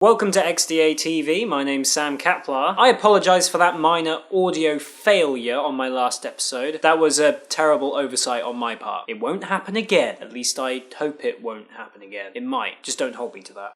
Welcome to XDA TV, my name's Sam Caplat. I apologise for that minor audio failure on my last episode. That was a terrible oversight on my part. It won't happen again. At least I hope it won't happen again. It might. Just don't hold me to that.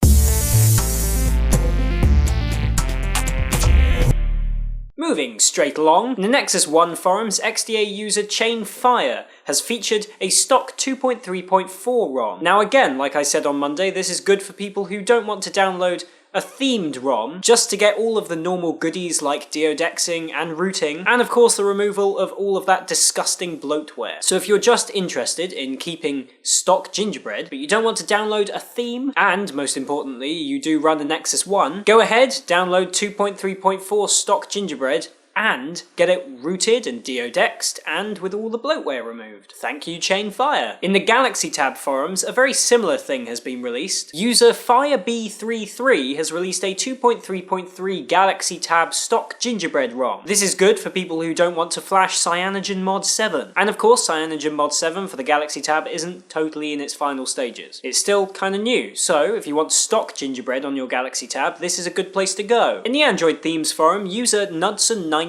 Moving straight along, in the Nexus One forums, XDA user Chainfire has featured a stock 2.3.4 ROM. Now again, like I said on Monday, this is good for people who don't want to download a themed ROM just to get all of the normal goodies like deodexing and rooting, and of course the removal of all of that disgusting bloatware. So if you're just interested in keeping stock Gingerbread, but you don't want to download a theme, and most importantly you do run a Nexus One, go ahead, download 2.3.4 stock Gingerbread and get it rooted and deodexed and with all the bloatware removed. Thank you, Chainfire. In the Galaxy Tab forums, a very similar thing has been released. User FireB33 has released a 2.3.3 Galaxy Tab stock Gingerbread ROM. This is good for people who don't want to flash Cyanogen Mod 7. And of course, Cyanogen Mod 7 for the Galaxy Tab isn't totally in its final stages. It's still kinda new, so if you want stock Gingerbread on your Galaxy Tab, this is a good place to go. In the Android Themes forum, user Nudson19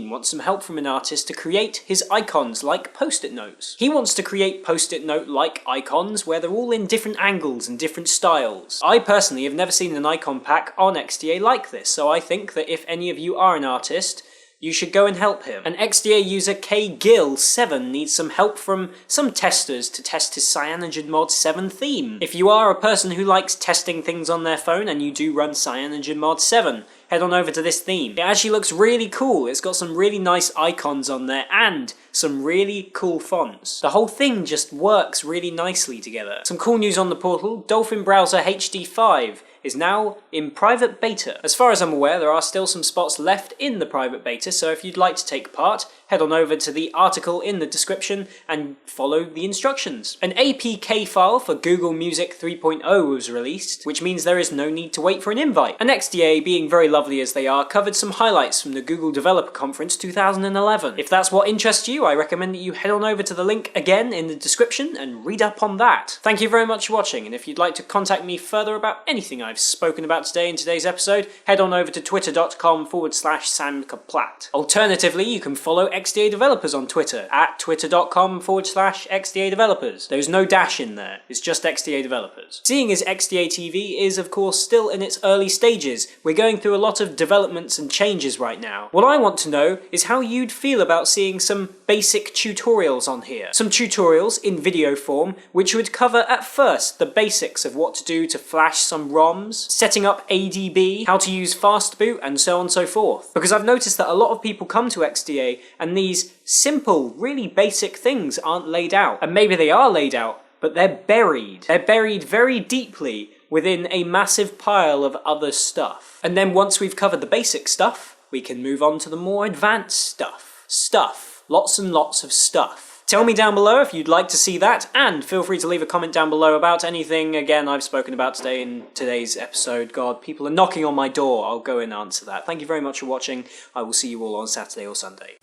wants some help from an artist to create his icons like post-it notes. He wants to create post-it note-like icons where they're all in different angles and different styles. I personally have never seen an icon pack on XDA like this, so I think that if any of you are an artist, you should go and help him. An XDA user KGill7 needs some help from some testers to test his Cyanogen Mod 7 theme. If you are a person who likes testing things on their phone and you do run Cyanogen Mod 7, head on over to this theme. It actually looks really cool. It's got some really nice icons on there and some really cool fonts. The whole thing just works really nicely together. Some cool news on the portal, Dolphin Browser HD5 is now in private beta. As far as I'm aware, there are still some spots left in the private beta, so if you'd like to take part, head on over to the article in the description and follow the instructions. An APK file for Google Music 3.0 was released, which means there is no need to wait for an invite. And XDA, being very lovely as they are, covered some highlights from the Google Developer Conference 2011. If that's what interests you, I recommend that you head on over to the link again in the description and read up on that. Thank you very much for watching, and if you'd like to contact me further about anything I've spoken about today in today's episode, head on over to twitter.com/SamCaplat. Alternatively, you can follow XDA Developers on Twitter at twitter.com/XDA-developers. There's no dash in there, it's just XDA Developers. Seeing as XDA TV is of course still in its early stages, we're going through a lot of developments and changes right now. What I want to know is how you'd feel about seeing some basic tutorials on here. Some tutorials in video form which would cover at first the basics of what to do to flash some ROMs, setting up ADB, how to use fast boot, and so on and so forth. Because I've noticed that a lot of people come to XDA and these simple, really basic things aren't laid out. And maybe they are laid out, but they're buried. They're buried very deeply within a massive pile of other stuff. And then once we've covered the basic stuff, we can move on to the more advanced stuff. Lots and lots of stuff. Tell me down below if you'd like to see that, and feel free to leave a comment down below about anything, again, I've spoken about today in today's episode. God, people are knocking on my door. I'll go and answer that. Thank you very much for watching. I will see you all on Saturday or Sunday.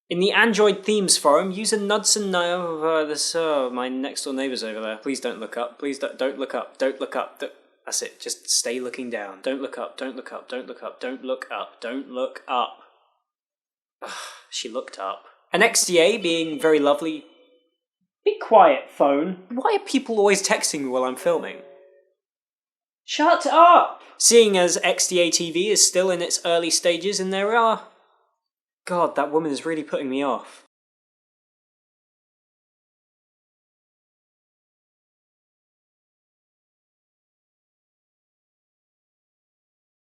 In the Android Themes forum, user Nudson my next door neighbour's over there. Please don't look up. Please don't look up. Don't look up. That's it. Just stay looking down. Don't look up. Don't look up. Don't look up. Don't look up. Don't look up. Ugh, she looked up. An XDA being very lovely. Be quiet, phone. Why are people always texting me while I'm filming? Shut up! Seeing as XDA TV is still in its early stages and there are... God, that woman is really putting me off.